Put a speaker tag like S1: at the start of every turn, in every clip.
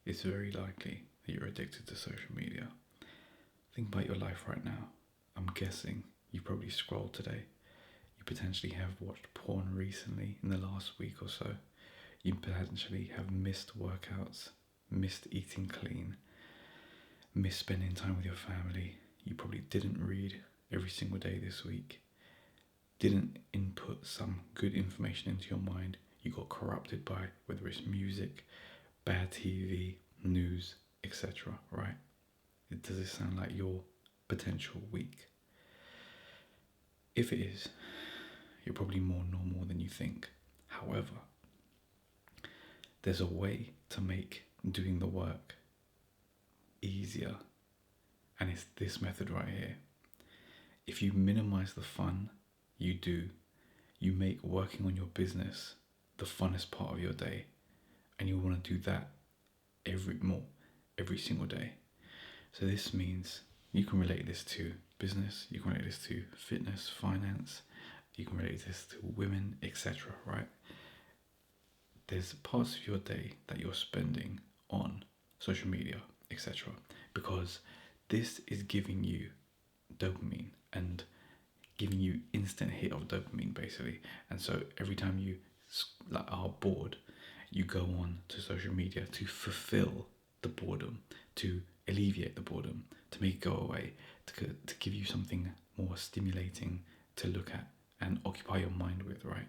S1: it's very likely that you're addicted to social media. Think about your life right now. I'm guessing you probably scrolled today. You potentially have watched porn recently in the last week or so. You potentially have missed workouts, missed eating clean, missed spending time with your family. You probably didn't read every single day this week, didn't input some good information into your mind. You got corrupted by whether it's music, bad TV, news, etc. Right? Does it sound like your potential week? If it is, you're probably more normal than you think. However, there's a way to make doing the work easier, and it's this method right here. If you minimize the fun you do, you make working on your business the funnest part of your day, and you want to do that every single day. So this means you can relate this to business, you can relate this to fitness, finance, you can relate this to women, etc. Right? There's parts of your day that you're spending on social media, etc. Because this is giving you dopamine and giving you instant hit of dopamine basically. And so every time you are bored, you go on to social media to fulfill the boredom, to alleviate the boredom, to make it go away, to give you something more stimulating to look at and occupy your mind with, right?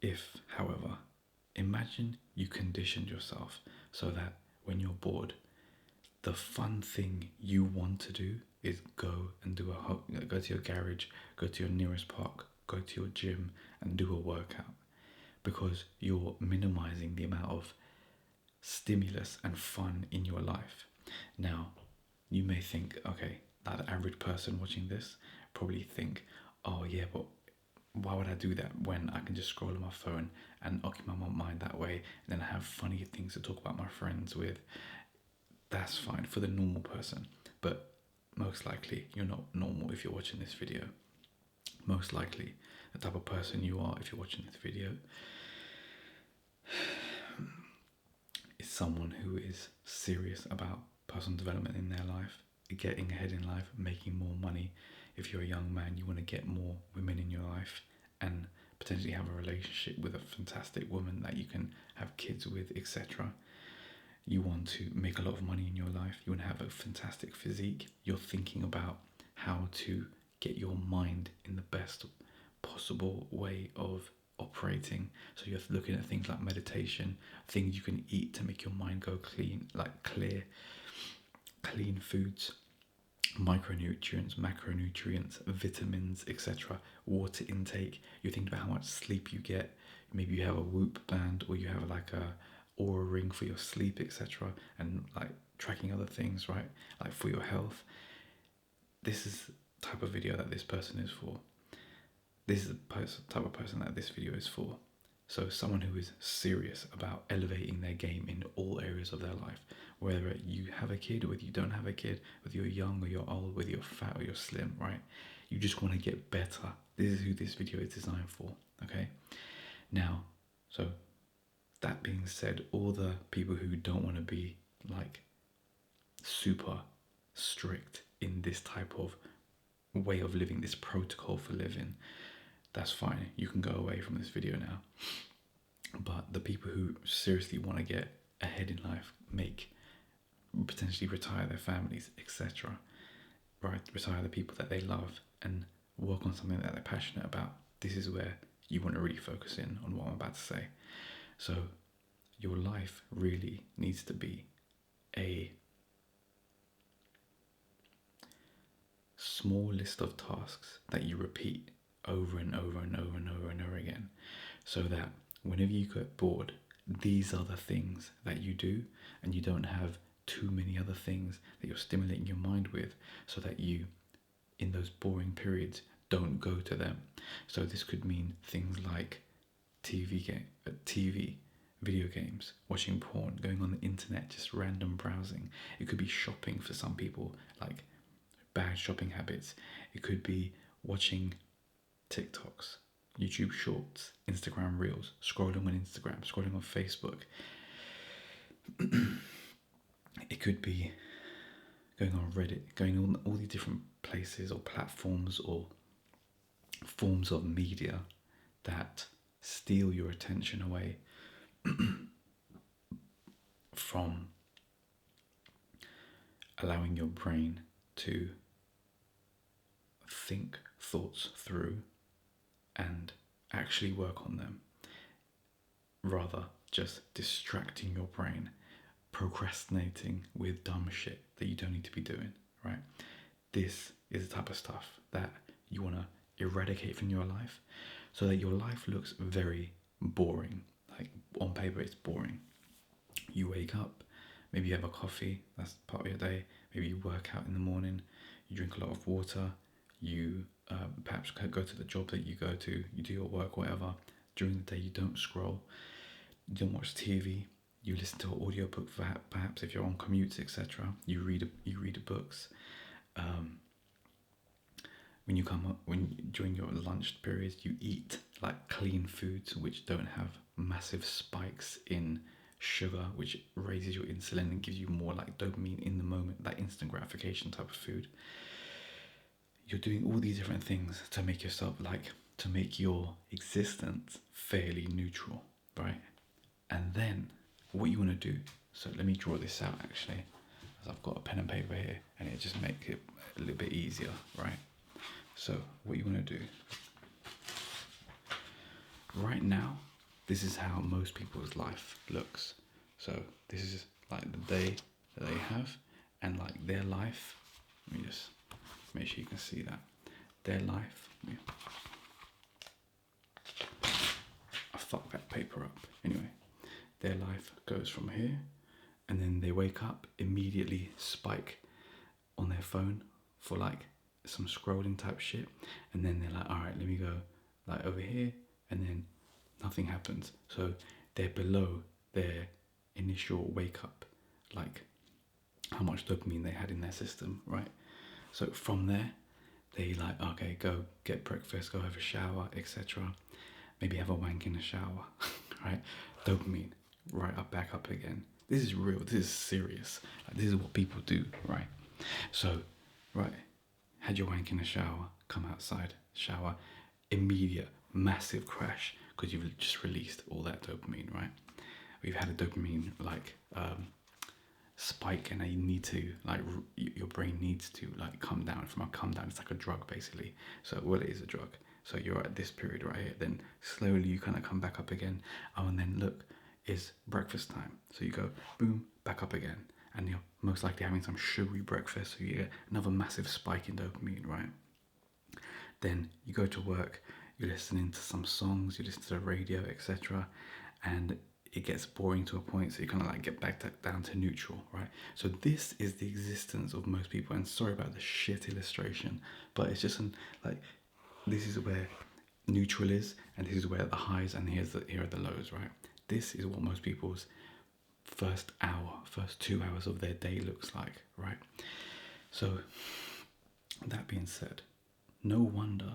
S1: If, however, imagine you conditioned yourself so that when you're bored, the fun thing you want to do is go to your garage, go to your nearest park, go to your gym and do a workout, because you're minimizing the amount of stimulus and fun in your life. Now, you may think, okay, that the average person watching this probably think, oh yeah, but why would I do that when I can just scroll on my phone and occupy my mind that way and then have funny things to talk about my friends with? That's fine for the normal person, but most likely you're not normal if you're watching this video. Most likely the type of person you are if you're watching this video is someone who is serious about personal development in their life, getting ahead in life, making more money. If you're a young man, you want to get more women in your life and potentially have a relationship with a fantastic woman that you can have kids with, etc. You want to make a lot of money in your life. You want to have a fantastic physique. You're thinking about how to get your mind in the best possible way of operating. So you're looking at things like meditation, things you can eat to make your mind go clean, like clear, clean foods, micronutrients, macronutrients, vitamins, etc. Water intake. You're thinking about how much sleep you get. Maybe you have a Whoop band, or you have like a Aura ring for your sleep, etc. And like tracking other things, right? Like for your health. This is the type of video that this person is for. This is the type of person that this video is for. So someone who is serious about elevating their game in all areas of their life, whether you have a kid or whether you don't have a kid, whether you're young or you're old, whether you're fat or you're slim, right? You just want to get better. This is who this video is designed for, okay? Now, so that being said, all the people who don't want to be like super strict in this type of way of living, this protocol for living, that's fine. You can go away from this video now. But the people who seriously want to get ahead in life, potentially retire their families, etc., right? Retire the people that they love and work on something that they're passionate about. This is where you want to really focus in on what I'm about to say. So your life really needs to be a small list of tasks that you repeat over and over and over and over and over again, so that whenever you get bored, these are the things that you do, and you don't have too many other things that you're stimulating your mind with, so that you, in those boring periods, don't go to them. So this could mean things like TV, video games, watching porn, going on the internet, just random browsing. It could be shopping for some people, like bad shopping habits. It could be watching TikToks, YouTube Shorts, Instagram Reels, scrolling on Instagram, scrolling on Facebook. It could be going on Reddit, going on all these different places or platforms or forms of media that steal your attention away from allowing your brain to think thoughts through and actually work on them, rather just distracting your brain, procrastinating with dumb shit that you don't need to be doing, right? This is the type of stuff that you want to eradicate from your life so that your life looks very boring. Like on paper, it's boring. You wake up, maybe you have a coffee, that's part of your day. Maybe you work out in the morning, you drink a lot of water, you perhaps go to the job that you go to, you do your work, whatever. During the day, you don't scroll, you don't watch TV, you listen to an audiobook, perhaps if you're on commutes, etc. You read books. When you come up, during your lunch periods, you eat like clean foods which don't have massive spikes in sugar, which raises your insulin and gives you more like dopamine in the moment, that instant gratification type of food. You're doing all these different things to make yourself to make your existence fairly neutral, right? And then what you want to do, so let me draw this out actually, as I've got a pen and paper here, and it just makes it a little bit easier, right? So what you want to do, right now, this is how most people's life looks. So this is like the day that they have, and like their life. Let me just make sure you can see that. Their life. I fucked that paper up. Anyway, their life goes from here, and then they wake up, immediately spike on their phone for like some scrolling type shit, and then they're like, all right, let me go like over here, and then nothing happens. So they're below their initial wake up, like how much dopamine they had in their system, right? So from there, they like, okay, go get breakfast, go have a shower, etc. Maybe have a wank in the shower, right? Dopamine, right up, back up again. This is real. This is serious. Like, this is what people do, right? So, right, had your wank in the shower, come outside, shower, immediate, massive crash because you've just released all that dopamine, right? We've had a dopamine spike, and you need to your brain needs to like come down. From a come down, it's like a drug basically. So well, it is a drug. So you're at this period right here, then slowly you kind of come back up again. Oh, and then look, it's breakfast time. So you go boom, back up again, and you're most likely having some sugary breakfast. So you get another massive spike in dopamine, right? Then you go to work, you're listening to some songs, you listen to the radio, etc., and it gets boring to a point, so you kind of like get back down to neutral, right? So this is the existence of most people, and sorry about the shit illustration, but it's just like this is where neutral is, and this is where the highs, and here are the lows, right? This is what most people's first 2 hours of their day looks like, right? So that being said, no wonder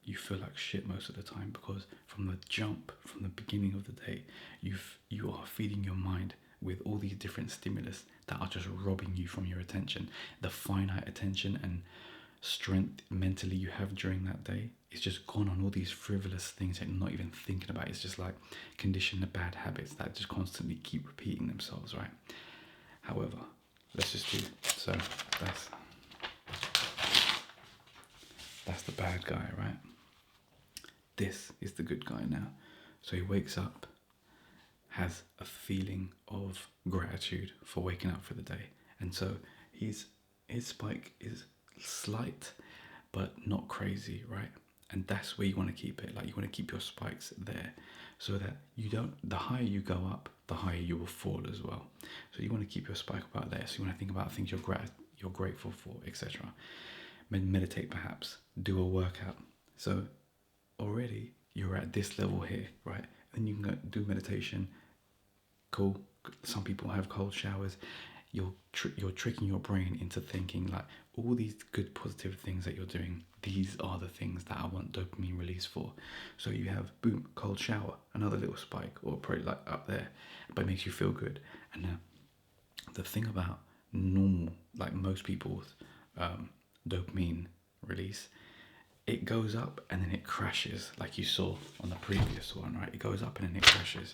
S1: you feel like shit most of the time, because from the jump, from the beginning of the day, you are feeding your mind with all these different stimulus that are just robbing you from your attention. The finite attention and strength mentally you have during that day is just gone on all these frivolous things that you're not even thinking about. It's just like conditioned to bad habits that just constantly keep repeating themselves, right? However, let's just do, so that's the bad guy, right? This is the good guy now. So he wakes up, has a feeling of gratitude for waking up for the day. And so his spike is slight, but not crazy, right? And that's where you want to keep it. Like you want to keep your spikes there so that you don't, the higher you go up, the higher you will fall as well. So you want to keep your spike about there. So you want to think about things you're grateful for, etc. Meditate perhaps, do a workout. So already you're at this level here, right? Then you can go do meditation. Cool. Some people have cold showers. you're tricking your brain into thinking like all these good positive things that you're doing, these are the things that I want dopamine release for. So you have boom, cold shower, another little spike, or probably like up there, but it makes you feel good. And now the thing about normal, like most people's dopamine release, it goes up and then it crashes, like you saw on the previous one, right? It goes up and then it crashes.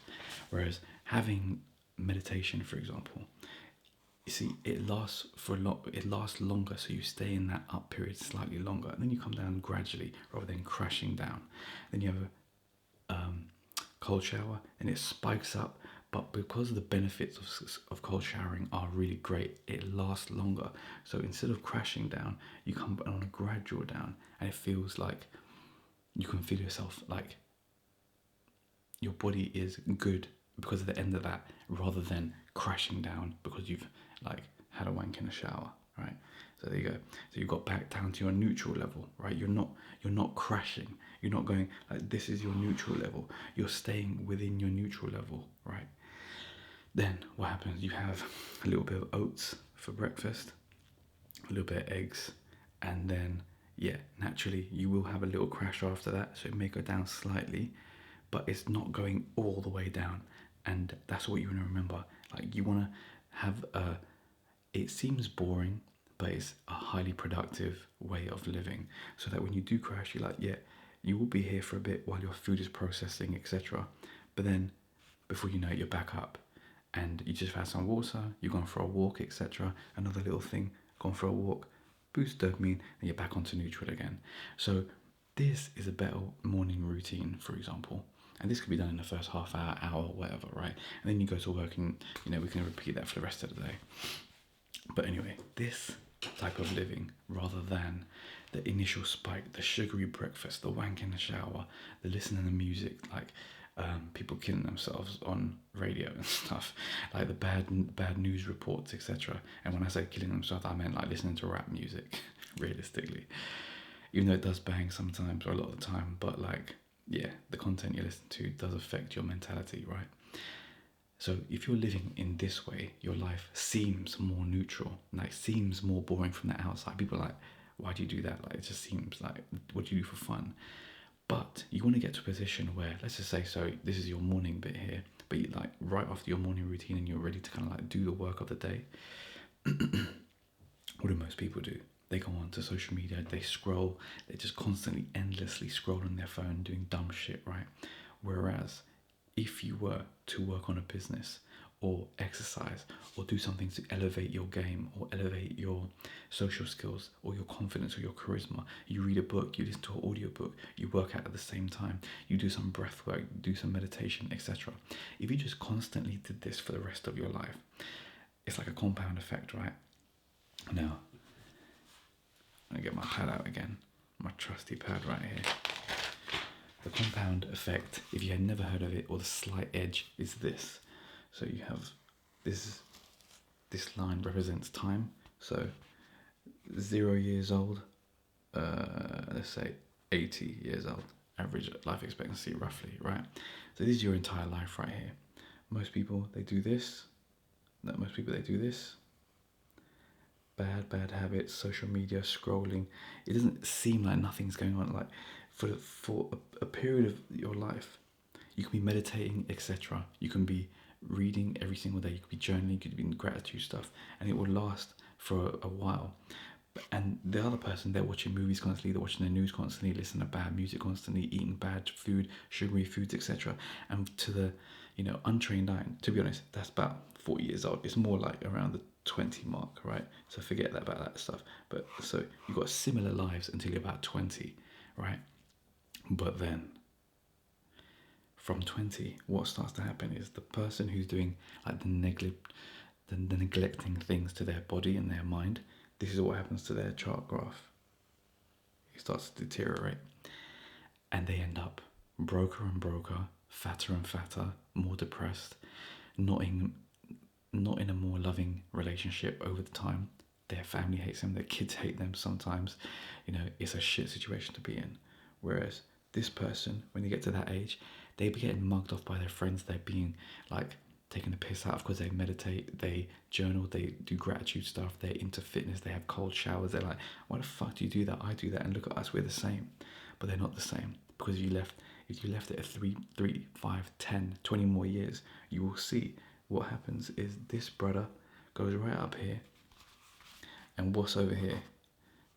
S1: Whereas having meditation, for example, you see, it lasts for a lot. It lasts longer, so you stay in that up period slightly longer, and then you come down gradually rather than crashing down. Then you have a cold shower, and it spikes up. But because the benefits of cold showering are really great, it lasts longer. So instead of crashing down, you come on a gradual down, and it feels like you can feel yourself like your body is good because of the end of that, rather than crashing down because you've like had a wank in a shower, right? So there you go. So you got back down to your neutral level, right? You're not crashing. You're not going like this is your neutral level. You're staying within your neutral level, right? Then what happens? You have a little bit of oats for breakfast, a little bit of eggs, and then yeah, naturally you will have a little crash after that. So it may go down slightly, but it's not going all the way down. And that's what you want to remember. Like you want to have a, it seems boring, but it's a highly productive way of living. So that when you do crash, you're like, yeah, you will be here for a bit while your food is processing, etc. But then before you know it, you're back up and you just had some water, you've gone for a walk, etc. Another little thing, gone for a walk, boost dopamine, and you're back onto neutral again. So this is a better morning routine, for example. And this could be done in the first half hour, whatever, right? And then you go to work and, we can repeat that for the rest of the day. But anyway, this type of living, rather than the initial spike, the sugary breakfast, the wank in the shower, the listening to music, like people killing themselves on radio and stuff, like the bad news reports, etc. And when I say killing themselves, I meant like listening to rap music, realistically. Even though it does bang sometimes or a lot of the time, but like, yeah, the content you listen to does affect your mentality, right? So if you're living in this way, your life seems more neutral, like seems more boring from the outside. People are like, why do you do that? Like it just seems like, what do you do for fun? But you want to get to a position where, let's just say, so this is your morning bit here, but you like right after your morning routine and you're ready to kind of like do the work of the day. What do most people do? They go onto social media, they scroll, they just constantly, endlessly scroll on their phone doing dumb shit, right? Whereas if you were to work on a business or exercise or do something to elevate your game or elevate your social skills or your confidence or your charisma, you read a book, you listen to an audiobook, you work out at the same time, you do some breath work, do some meditation, etc. If you just constantly did this for the rest of your life, it's like a compound effect, right? Now, I'm gonna get my pad out again, my trusty pad right here. The compound effect, if you had never heard of it, or the slight edge, is this. So you have this line represents time. So 0 years old, let's say 80 years old, average life expectancy roughly, right? So this is your entire life right here. Most people, they do this. Bad habits, social media, scrolling. It doesn't seem like nothing's going on. Like for a period of your life, you can be meditating, etc. You can be reading every single day. You could be journaling. You could be doing gratitude stuff, and it will last for a while. And the other person, they're watching movies constantly, they're watching the news constantly, listening to bad music constantly, eating bad food, sugary foods, etc. And to the, untrained eye, to be honest, that's about 40 years old. It's more like around the 20 mark, right? So forget that about that stuff. But so you've got similar lives until you're about 20, right? But then from 20, what starts to happen is the person who's doing like the neglecting things to their body and their mind, this is what happens to their chart graph. It starts to deteriorate. And they end up broker and broker, fatter and fatter, more depressed, not in a more loving relationship over the time. Their family hates them, their kids hate them sometimes. It's a shit situation to be in. Whereas this person, when they get to that age, they be getting mugged off by their friends. They're being like taken the piss out of because they meditate, they journal, they do gratitude stuff, they're into fitness, they have cold showers. They're like, why the fuck do you do that? I do that, and look at us, we're the same. But they're not the same, because if you left it at 3, 5, 10, 20 more years, you will see what happens is this brother goes right up here, and what's over here?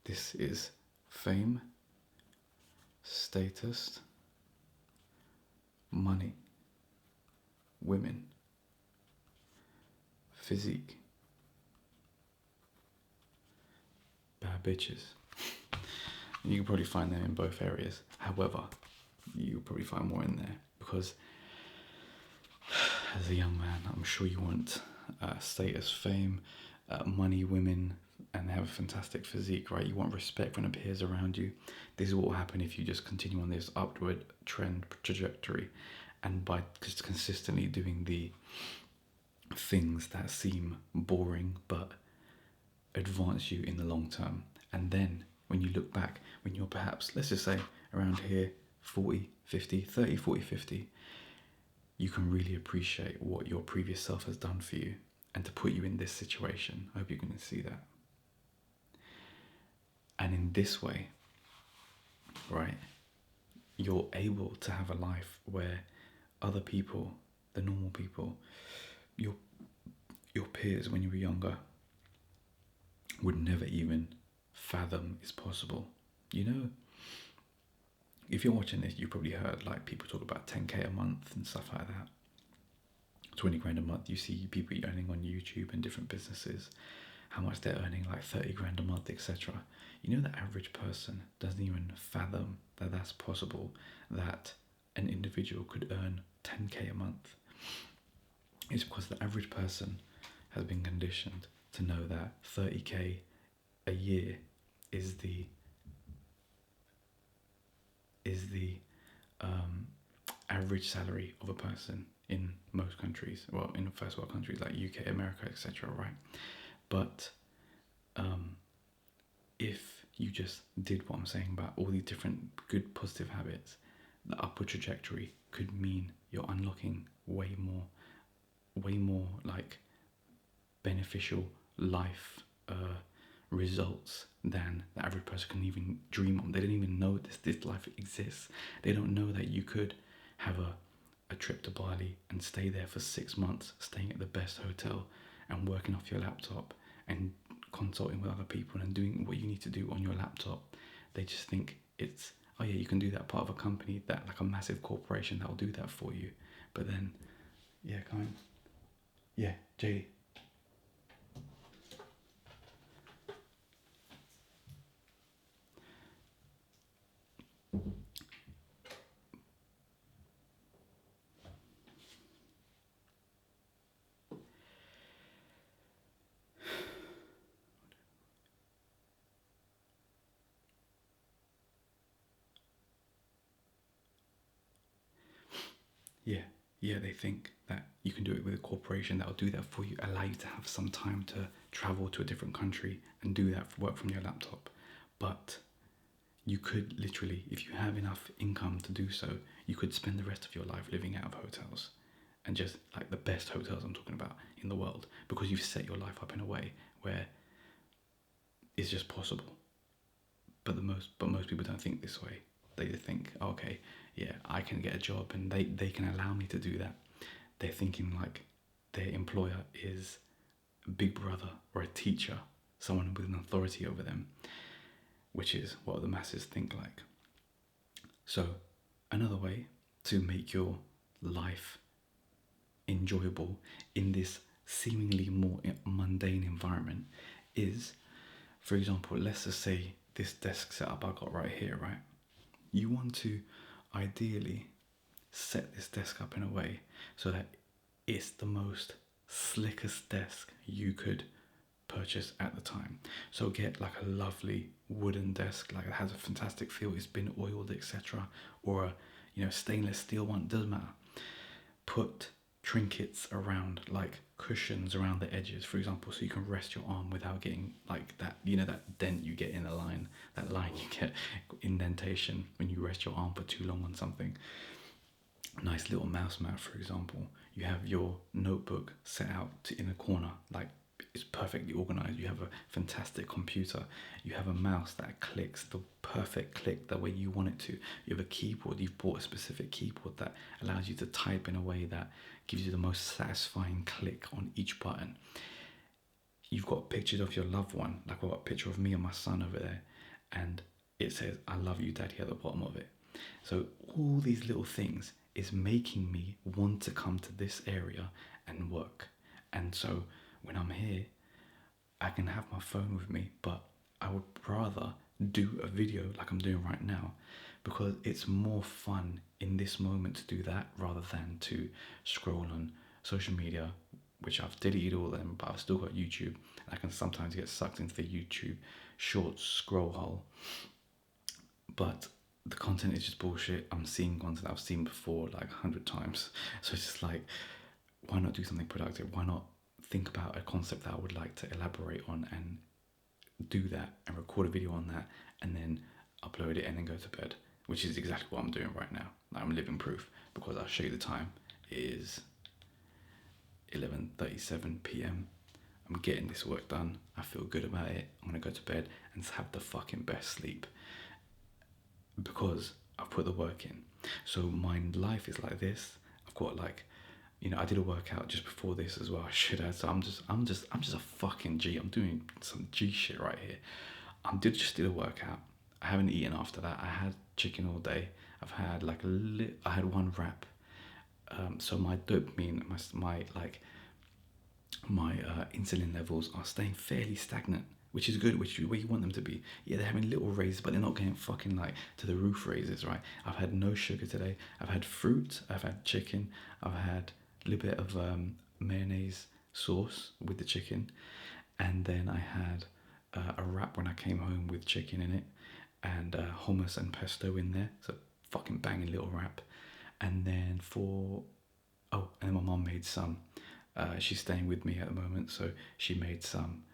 S1: This is fame, status, money, women, physique, bad bitches. And you can probably find them in both areas. However, you'll probably find more in there, because as a young man, I'm sure you want status, fame, money, women, and have a fantastic physique, right? You want respect from the peers around you. This is what will happen if you just continue on this upward trend trajectory, and by just consistently doing the things that seem boring but advance you in the long term. And then when you look back, when you're perhaps, let's just say around here, 40, 50, 30, 40, 50, you can really appreciate what your previous self has done for you, and to put you in this situation. I hope you can see that. And in this way, right, you're able to have a life where other people, the normal people, your peers when you were younger, would never even fathom is possible. You know, if you're watching this, you probably heard like people talk about 10k a month and stuff like that. 20 grand a month. You see people earning on YouTube and different businesses, how much they're earning, like 30 grand a month, etc. You know, the average person doesn't even fathom that that's possible, that an individual could earn 10k a month. It's because the average person has been conditioned to know that 30k a year is the average salary of a person in most countries, well, in first world countries like UK, America, etc., right? But if you just did what I'm saying about all these different good positive habits, the upward trajectory could mean you're unlocking way more like beneficial life results than the average person can even dream on. They don't even know this life exists. They don't know that you could have a trip to Bali and stay there for 6 months, staying at the best hotel and working off your laptop and consulting with other people and doing what you need to do on your laptop. They just think it's, oh yeah, you can do that part of a company, that like a massive corporation that will do that for you. But then, yeah, come on. Yeah, JD. Yeah, they think that you can do it with a corporation that will do that for you, allow you to have some time to travel to a different country and do that for work from your laptop. But you could literally, if you have enough income to do so, you could spend the rest of your life living out of hotels, and just like the best hotels I'm talking about in the world, because you've set your life up in a way where it's just possible. But most people don't think this way. They think, okay, yeah, I can get a job and they can allow me to do that. They're thinking like their employer is a big brother or a teacher, someone with an authority over them, which is what the masses think like. So another way to make your life enjoyable in this seemingly more mundane environment is, for example, let's just say this desk setup I got right here, right? You want to ideally set this desk up in a way so that it's the most slickest desk you could purchase at the time. So get like a lovely wooden desk, like it has a fantastic feel, it's been oiled, etc., or a stainless steel one, doesn't matter. Put trinkets around, like cushions around the edges, for example, so you can rest your arm without getting like that, that dent you get in a line, that line you get indentation when you rest your arm for too long on something. Nice little mouse mat, for example. You have your notebook set out in a corner, like it's perfectly organized. You have a fantastic computer. You have a mouse that clicks the perfect click the way you want it to. You have a keyboard. You've bought a specific keyboard that allows you to type in a way that gives you the most satisfying click on each button. You've got pictures of your loved one, like I've got a picture of me and my son over there, and it says, "I love you, Daddy," at the bottom of it. So all these little things is making me want to come to this area and work. And so when I'm here, I can have my phone with me, but I would rather do a video like I'm doing right now, because it's more fun in this moment to do that rather than to scroll on social media, which I've deleted all of them, but I've still got YouTube. I can sometimes get sucked into the YouTube short scroll hole, but the content is just bullshit. I'm seeing content I've seen before like 100 times. So it's just like, why not do something productive? Why not think about a concept that I would like to elaborate on and do that and record a video on that and then upload it and then go to bed, which is exactly what I'm doing right now. Like, I'm living proof, because I'll show you the time. It is 11:37 p.m. I'm getting this work done. I feel good about it. I'm gonna go to bed and have the fucking best sleep, because I've put the work in. So my life is like this. I've got like, I did a workout just before this as well. I should have. So I'm just a fucking G. I'm doing some G shit right here. Just did a workout. I haven't eaten after that. I had chicken all day. I've had like I had one wrap. So my dopamine, my insulin levels are staying fairly stagnant, which is good, which is where you want them to be. Yeah, they're having little raises, but they're not getting fucking like to the roof raises, right? I've had no sugar today. I've had fruit. I've had chicken. I've had a little bit of mayonnaise sauce with the chicken, and then I had a wrap when I came home with chicken in it, and hummus and pesto in there. So fucking banging little wrap. And then and then my mum made some. She's staying with me at the moment, so she made some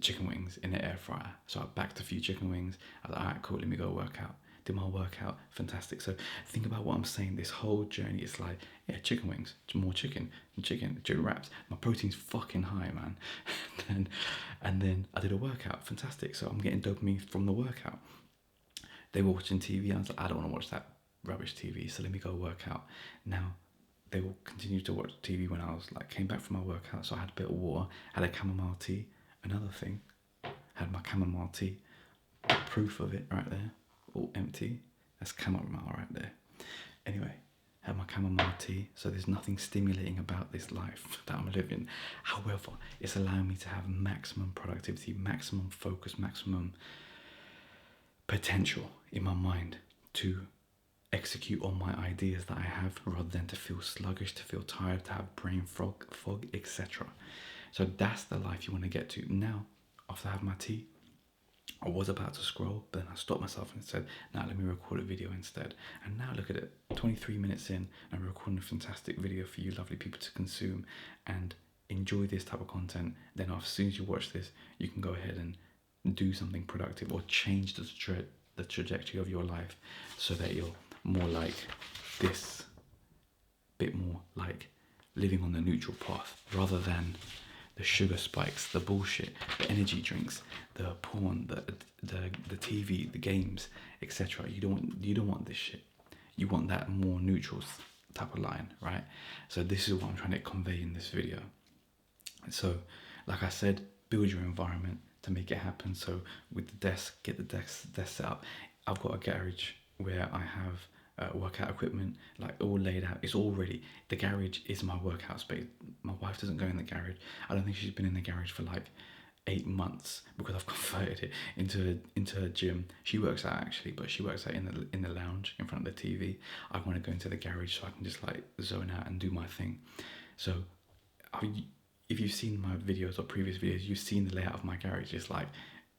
S1: chicken wings in the air fryer. So I backed a few chicken wings. I was like, alright, cool, let me go work out. Did my workout, fantastic. So think about what I'm saying. This whole journey is like, yeah, chicken wings, more chicken, chicken wraps. My protein's fucking high, man. and then I did a workout, fantastic. So I'm getting dopamine from the workout. They were watching TV. I was like, I don't want to watch that rubbish TV, so let me go work out. Now, they will continue to watch TV when I was like, came back from my workout. So I had a bit of water, had a chamomile tea. Another thing, had my chamomile tea. Proof of it right there, all empty. That's chamomile right there. Anyway, had my chamomile tea. So there's nothing stimulating about this life that I'm living. However, it's allowing me to have maximum productivity, maximum focus, maximum potential in my mind to execute on my ideas that I have, rather than to feel sluggish, to feel tired, to have brain fog, etc. So that's the life you want to get to. Now, after I have my tea, I was about to scroll, but then I stopped myself and said, now let me record a video instead. And now look at it, 23 minutes in, I'm recording a fantastic video for you lovely people to consume and enjoy this type of content. Then as soon as you watch this, you can go ahead and do something productive or change the trajectory of your life, so that you're more like this, bit more like living on the neutral path, rather than the sugar spikes, the bullshit, the energy drinks, the porn, the TV, the games, etc. You don't want this shit. You want that more neutral type of line, right? So this is what I'm trying to convey in this video. So, like I said, build your environment to make it happen. So with the desk, get the desk set up. I've got a garage where I have workout equipment like all laid out. It's all ready. The garage is my workout space. My wife doesn't go in the garage. I don't think she's been in the garage for like 8 months, because I've converted it into a gym. She works out actually, but she works out in the lounge in front of the TV. I want to go into the garage so I can just like zone out and do my thing. So if you've seen my videos or previous videos, you've seen the layout of my garage. It's like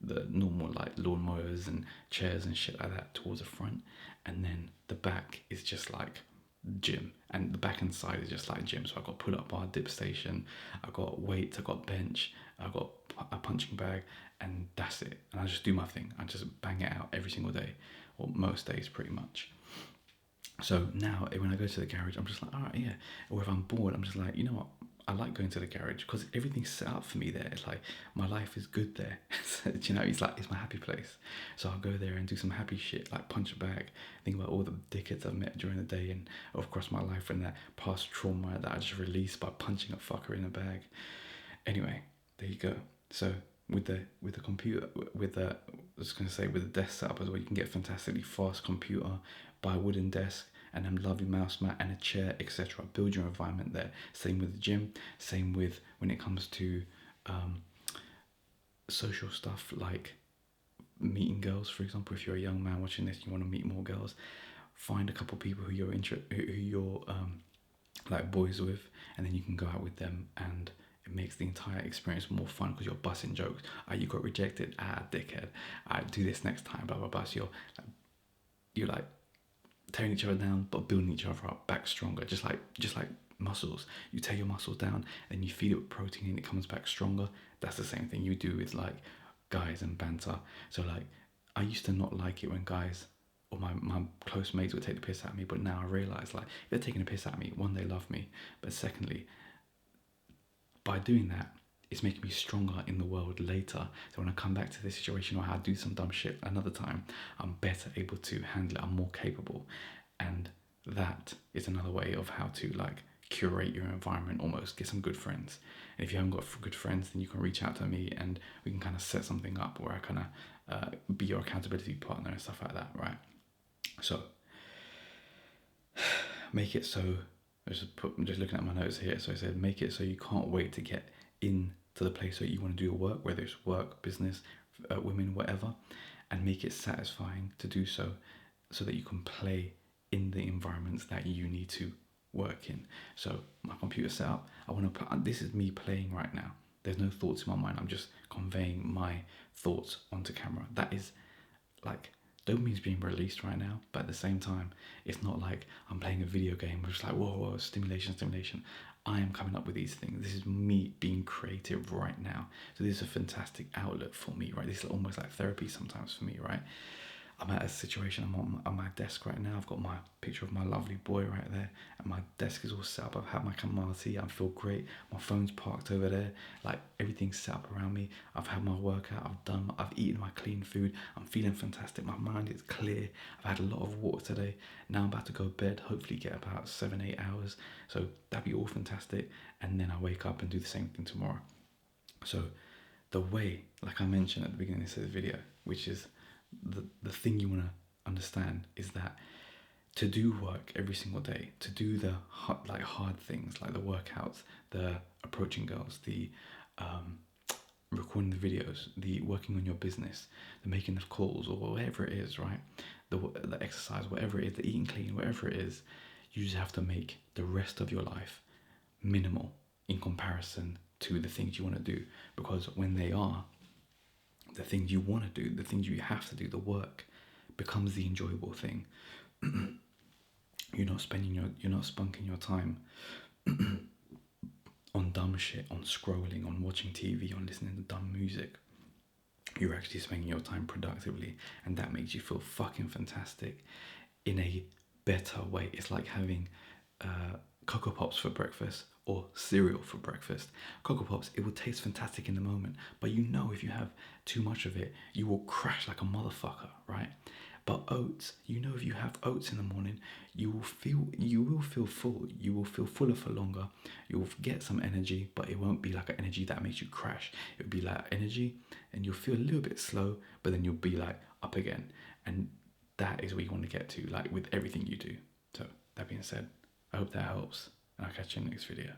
S1: the normal like lawnmowers and chairs and shit like that towards the front, and then the back is just like gym, and the back and side is just like gym. So I've got pull-up bar, dip station, I've got weights, I've got bench, I've got a punching bag, and that's it. And I just do my thing. I just bang it out every single day, or most days pretty much. So now when I go to the garage, I'm just like, all right, yeah. Or if I'm bored, I'm just like, you know what? I like going to the garage because everything's set up for me there. It's like my life is good there. Do you know, it's like it's my happy place. So I'll go there and do some happy shit, like punch a bag, think about all the dickheads I've met during the day, and of course my life and that past trauma that I just released by punching a fucker in a bag. Anyway, there you go. So with the computer, with the I was gonna say with the desk setup as well, you can get a fantastically fast computer, buy a wooden desk and a lovely mouse mat and a chair, etc. Build your environment there. Same with the gym. Same with when it comes to um, social stuff like meeting girls, for example. If you're a young man watching this, you want to meet more girls. Find a couple people who you're like boys with, and then you can go out with them, and it makes the entire experience more fun because you're busting jokes. You got rejected, dickhead. Do this next time, blah blah blah. So you're like tearing each other down, but building each other up back stronger. Just like muscles, you tear your muscles down, and you feed it with protein, and it comes back stronger. That's the same thing you do with like guys and banter. So like, I used to not like it when guys or my close mates would take the piss at me, but now I realise like if they're taking a piss at me, one, they love me, but secondly, by doing that, it's making me stronger in the world later. So when I come back to this situation or I do some dumb shit another time, I'm better able to handle it. I'm more capable, and that is another way of how to like curate your environment. Almost get some good friends. And if you haven't got good friends, then you can reach out to me and we can kind of set something up where I kind of be your accountability partner and stuff like that, right? So make it so. I'm just looking at my notes here. So I said, make it so you can't wait to get into the place where you want to do your work, whether it's work, business, women, whatever, and make it satisfying to do so, so that you can play in the environments that you need to work in. So my computer setup, I want to put. This is me playing right now. There's no thoughts in my mind. I'm just conveying my thoughts onto camera. That is like dopamine's being released right now, but at the same time, it's not like I'm playing a video game. We're just like, whoa, whoa, stimulation. I am coming up with these things. This is me being creative right now. So this is a fantastic outlet for me, right? This is almost like therapy sometimes for me, right? I'm at a situation, I'm on my desk right now. I've got my picture of my lovely boy right there, and my desk is all set up. I've had my chamomile tea, I feel great. My phone's parked over there, like everything's set up around me. I've had my workout, I've eaten my clean food. I'm feeling fantastic. My mind is clear. I've had a lot of water today. Now I'm about to go to bed, hopefully get about 7-8 hours. So that'd be all fantastic. And then I wake up and do the same thing tomorrow. So the way, like I mentioned at the beginning of this video, which is the thing you want to understand is that to do work every single day, to do the hard things like the workouts, the approaching girls, the recording the videos, the working on your business, the making of calls or whatever it is, right? The exercise, whatever it is, the eating clean, whatever it is, you just have to make the rest of your life minimal in comparison to the things you want to do, because when they are the things you want to do, the things you have to do, the work becomes the enjoyable thing. You're not spunking your time on dumb shit, on scrolling, on watching TV, on listening to dumb music. You're actually spending your time productively, and that makes you feel fucking fantastic in a better way. It's like having Cocoa Pops for breakfast or cereal for breakfast. Cocoa Pops, it will taste fantastic in the moment, but you know if you have too much of it, you will crash like a motherfucker, right? But oats, you know if you have oats in the morning, you will feel full. You will feel fuller for longer. You will get some energy, but it won't be like an energy that makes you crash. It will be like energy, and you'll feel a little bit slow, but then you'll be like up again. And that is where you want to get to, like with everything you do. So that being said, I hope that helps. I'll catch you in the next video.